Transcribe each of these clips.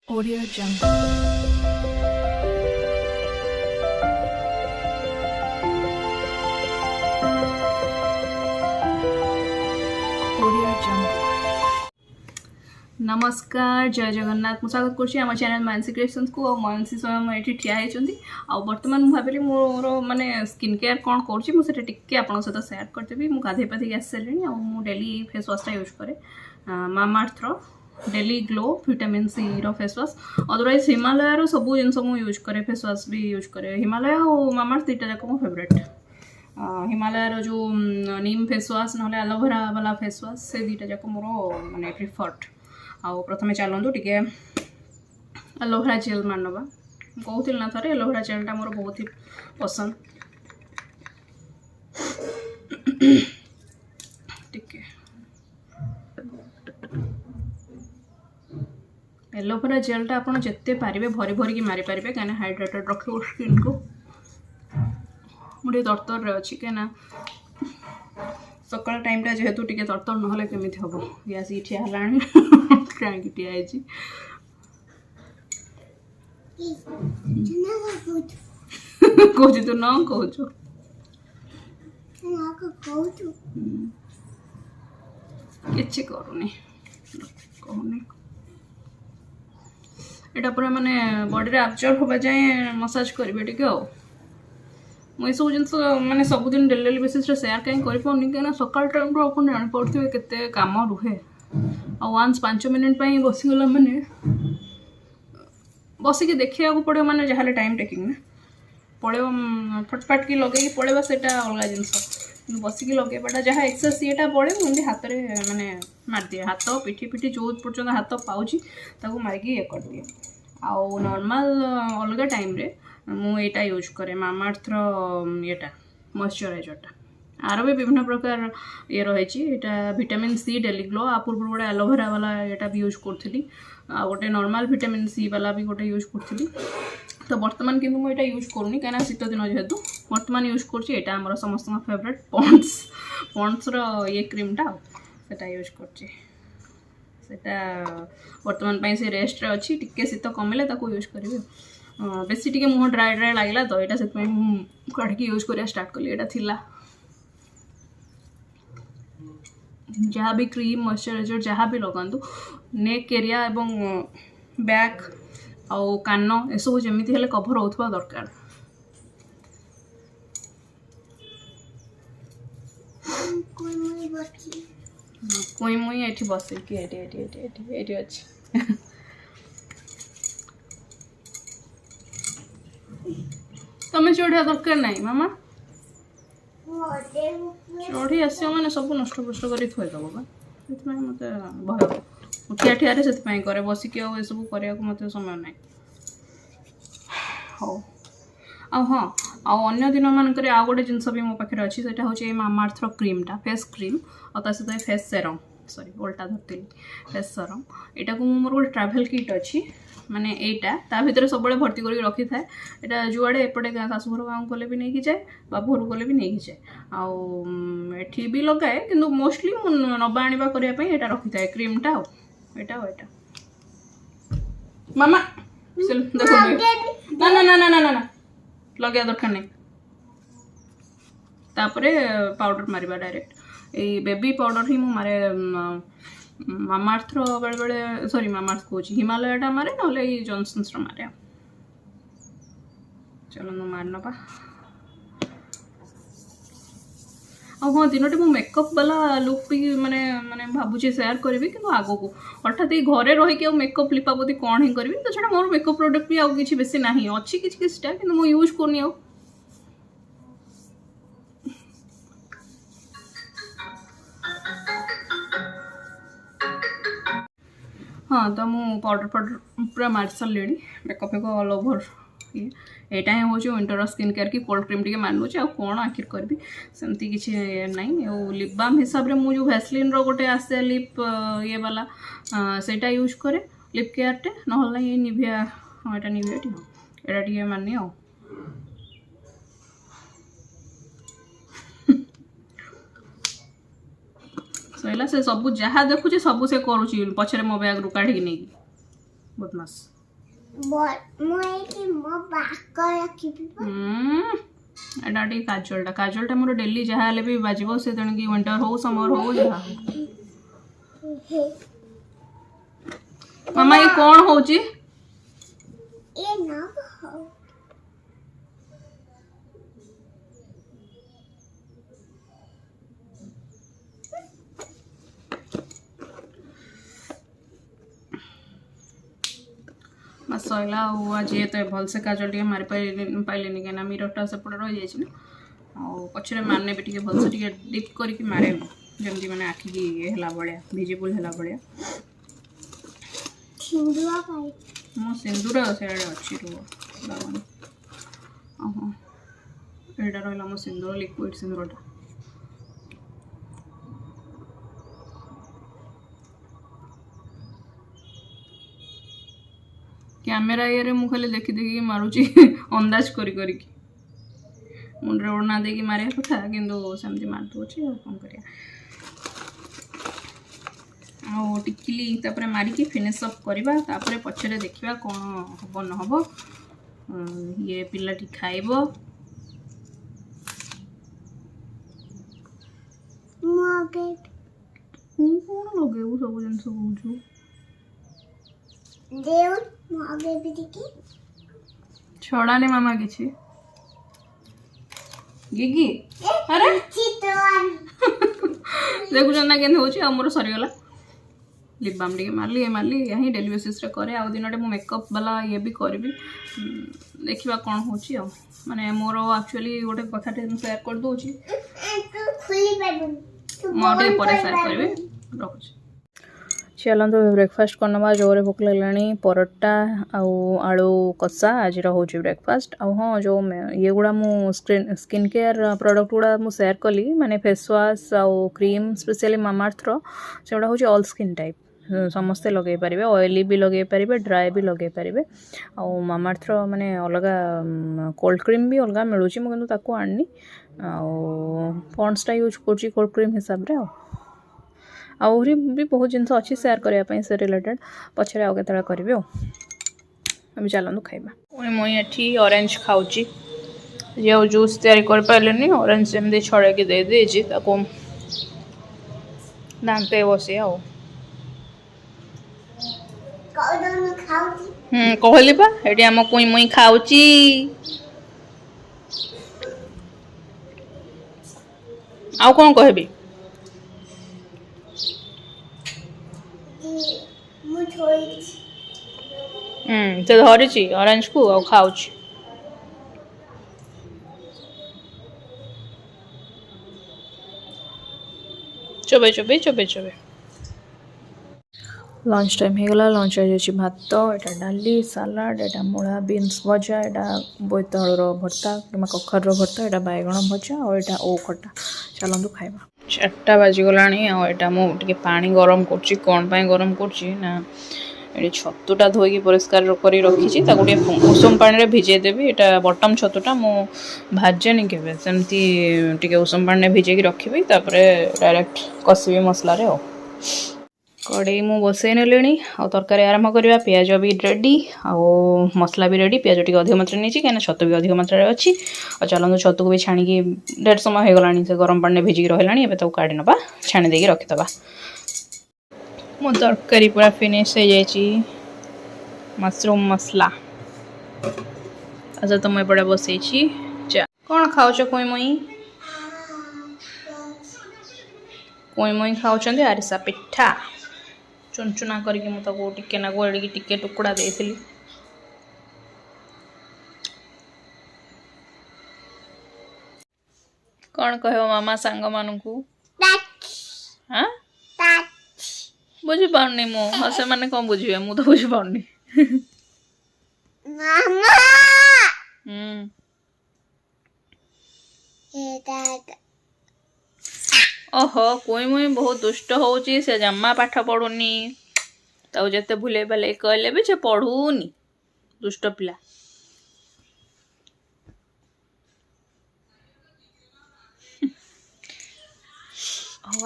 Audio Jungle. Audio Jungle. नमस्कार जय जगन्नाथ मु स्वागत कर चैनल मानसी क्रिएशंस को और मानसी स्वयं ये ठिया होती बर्तमान मुझे भाविली मोर माने स्किन केयर कौन कर टिके आप सहित सेयार करदेवी मुझे गाधे पाधे आसी सारे और डेली फेस वाशटा यूज कै मामाअर्थर डेली ग्लो विटामिन सी रो फेस वाश अदरवाइज हिमालय सब जिन मुझे यूज करे फेस वाश भी यूज करे हिमालय और मामाअर्थ दुईटा जाक मो फेवरेट हिमालय जो नीम फेस वाश ना एलोवेरा वाला फेस वाश से दुईटा जाक मोर माने प्रिफर्ड आउ प्रथमे चलतु टे एलोवेरा जेल मारनवा कहूँ ना थे एलोवेरा जेलटा मोर बहुत ही पसंद टिके एलोवेरा जेलटा आप जिते पारे भरी भरिकी मारी पारे कहीं हाइड्रेटेड रखो स्किन को मुझे तरतर अच्छी कहीं सकाल टाइम जेहेतु टे तरतर ना केमी हम गैस ठिया कहीं ठिया कौच तू न कौच कि करूनी कहूनी एटा पूरा माने बॉडी आब्जर्व होगा जाए मसाज करेंगे टे मुझे सब जिन मैंने सबुदिन डेली डेली बेसिस सेयार कहीं करें कहीं सकाल टाइम आप जापे के कम रुहे आंस 5 मिनिट बसीगला मैंने बसिक देखा पड़ो माने जहाँ टाइम टेकिंग ना पड़े फटफाट की लगे पड़ेगा से अलग जिन बसिक लगेबाटा जहाँ एक्सरसाइज येटा पड़े मुझे हाथ में माने मार दिए हाथ पिठी पिठी जो पर्यटन हाथ पाँच मारिकी ये कर दिए आउ नॉर्मल अलग टाइम रे मुझा यूज करे मामाअर्थर येटा मॉइस्चराइजरटा आर भी विभिन्न प्रकार ये रही विटामिन सी डेली ग्लो आ पूर्व गोटे एलोवेरा वाला यहाँ भी यूज करी आ गोटे नॉर्मल विटामिन सी वाला भी गोटे यूज करी तो बर्तमान किंतु मुझे यूज करूनी कहीं शीत दिन जेहेतु बर्तमान यूज कर समस्त फेवरेट पॉन्ड्स ये क्रीमटा सेटा यूज करटा बर्तमान से रेस्ट अच्छी टिके शीत कमिले यूज करी बेसी टिके मुह ड्राई ड्राई लगे तो यहाँ से काढ़ी यूज करा स्टार्ट कली यहाँ थिला जहाँ भी क्रीम मॉइस्चराइजर जहाँ भी लगातु नेक एरिया एवं बैक आउ कान एसबू जमी हेल्ले कभर होता दरकार कोई मुई ये बस ये अच्छी तमें चढ़िया दरकार ना मामा चढ़ी आस मैंने सब नष्ट पुष्ट कर थोदेव मत भय ठिया ठिया से कै बसिक ये सब करने मत समय ना हाँ हाँ अन्य दिन मानक आउ गोटे जिनस भी मो पाखे अच्छी से हूँ मामाअर्थर क्रीमटा फेस क्रीम और सहित फेस सेरम सॉरी उल्टा धरती फेस सेरम यहाँ को मोर गोटे ट्राभेल किट अच्छी माने एटा ता भितर सब भर्ती करके रखी थाए यहाँ जुआड़े एपटे शाशुघर गाँव गले भी नहीं जाए बाबू घर गले भी नहीं जाए आठी भी लगाए किंतु मोस्टली नबा आनिबा करने यहाँ रखी थाए क्रीमटा यहाँ मामा देखो ना ना ना ना ना ना लगे दरकार नहीं तापरे पाउडर मारिबा डायरेक्ट ये बेबी पाउडर ही मु मारे मामाअर्थर बेले बेले सॉरी मामाअर्थ कौच हिमालयटा मारे ना जॉनसन्स मारे चलो मार नवा हाँ दिनटे मु मेकअप वाला लुक भी माने माने भावुचे सेयार करी कि आग को हठात ये घरे रही मेकअप लिपापोती कौन ही करी तो छाड़ा मोर मेकअप प्रोडक्ट भी आउ किसी बेसी ना अच्छी किसी कि मुझे यूज करनी आउ हाँ तो मुझे पाउडर पाउडर पूरा मार सारे मेकअप एक ऑल ओवर ये यहाँ हूँ विंटर स्किन केयर की कोल्ड क्रीम टी मानुचे आ कौन आखिर करी सेमती किसी ना लिप बाम हिसाब से मुझे भैसलिन गोटे आसे लिप ये वाला सेटा यूज करे लिप केयर टे ना ये निभिया हाँ यहाँ निभिया टी हाँ यहाँ टे मानी आ सैला से सब जहाँ देखुचे सब से करुच्ची पछरे मो बैग रू काढ़ी नहीं बदमाश एटा टी काजलटा मोर डेली जहाँ हेले भी बाजिबो से तेणु कि विंटर हो समर हो जहाँ हो। मामा ये कौन होची सैला आज ये तो भलसे काजल टे मारी पाइले कहीं मिररटा सेपटे रही जाए पछरे मारने भी भलसे टे डिप करके मारे जमी मैंने आखि की ये भाया भिजिबल है भाया मो सिंदूर से अच्छी रुह यहाँ रहा मो सिंदूर लिक्विड सिंदूरटा कैमेरा ये मु खाली देखी देखी मारुची अंदाज करी मुंडे ओढ़ना दे मारे कथा किंतु सेमती मार दूची कौन करिया आ टिकिली तापर मारिकी फिनिश अप करवा तापर पछरे देखिबा कौन हबो न हबो ये पिलाटी खाइबो कौन लगेबू सब जिनस बुझू छड़ा ने मामा किछि गिगी अरे देखु ना केन होची हमर सरी गला लिप बाम टे मारली यही डेली बेसिस रे करे आ दिन मु मेकअप वाला ये भी करबी देखिबा कोन होची आ माने मोर एक्चुअली गोटे कथा टे शेयर कर दोची मोटे पर शेयर करबी रखुची चलते ब्रेकफास्ट करना जोरे भूख लगे परोटा आलू कषा आज रोचे ब्रेकफास्ट हाँ जो ये गुड़ा मु स्किन केयर प्रोडक्ट गुड़ा मु शेयर कली माने फेस वाश आउ क्रीम स्पेशली मामाअर्थ से गुड़ा हूँ ऑल स्किन टाइप समस्ते लगे पारे ऑयली भी लगे पारे ड्राए भी लगे पारे आउ मामाअर्थ माने अलग कोल्ड क्रीम भी अलग मिलूँ मुझे आनी पॉन्ड्सटा यूज कर कोल्ड क्रीम हिसाब से आहरी भी बहुत जिन अच्छी शेयर करने से रिलेटेड पछरे आउ केतला करी अभी चलतु खाइबा मुई एठी ऑरेंज खाऊची ये जूस तैयारी कर पारे ऑरेंज एमती छड़े की दे देजी दांते बसी आ कहली पा एटी आम कुई मुई खाऊची आउ कौन कहबी से धरी ऑरेंज को आ खाऊची चोबे चोबे चोबे चोबे लंच टाइम हो गला लंच आज भात एटा डाली सालाड एटा मूला बीन्स भजा एटा बोईतालुर भर्ता कि कखार भर्ता एटा बैगण भजा और एटा ओ खटा चलतु खाइबा 4टा बाजिगला आटा मुझे पानी गरम कर कौन पाई गरम करना ये छतुटा धोईकी परिष्कार कर रखी गोटे उषुम पानी भिजेदेवी यहाँ बटम छतुटा मु भाजेनि के सेमती उषुम पानी भिजे रखी डायरेक्ट कषि मसला रे कड़े मु बसई नेली आ तरकारी आरंभ करवा पियाज भी रेडी आ मसला भी रेडी पियाज टी अधिक मात्रा नहीं कहीं छतु भी अधिक मात्रा अच्छी और चलते छतु को भी छाणी ढेर समय हो गला से गरम पानी भिजिक रही है काढ़ी ना छाणी देकी रखीदबा मो तरकारी पूरा फिनिश हो जाए मशरूम मसला अच्छा तो मुझे एपटे बसई कौन खाऊच कोई मुई खाऊँ आरिसा पिठा चुनचुना करके टिके नागु टिके टुकड़ा देती कौन कह मामा सांग मानू हाँ बुझी पारनी मु से माने कौन बुझे मु तो बुझी पारनी ओहो कोई मुई बहुत दुष्ट होची से जम्मा पाठ पढ़ुनी तो जते भूले भाले कहले भी से पढ़ुनी दुष्ट पिला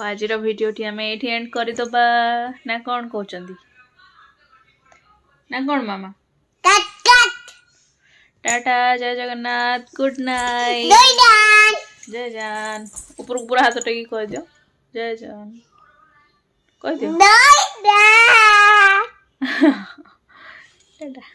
आज वीडियो टी आम ये एंड करदबा ना कौन कहते ना कौन मामा कट कट टाटा जय जगन्नाथ गुड नाइट दोइडान जय जान ऊपर पूरा हाथ टेकी कह दियो जय जान कह दियो दोइडान टाटा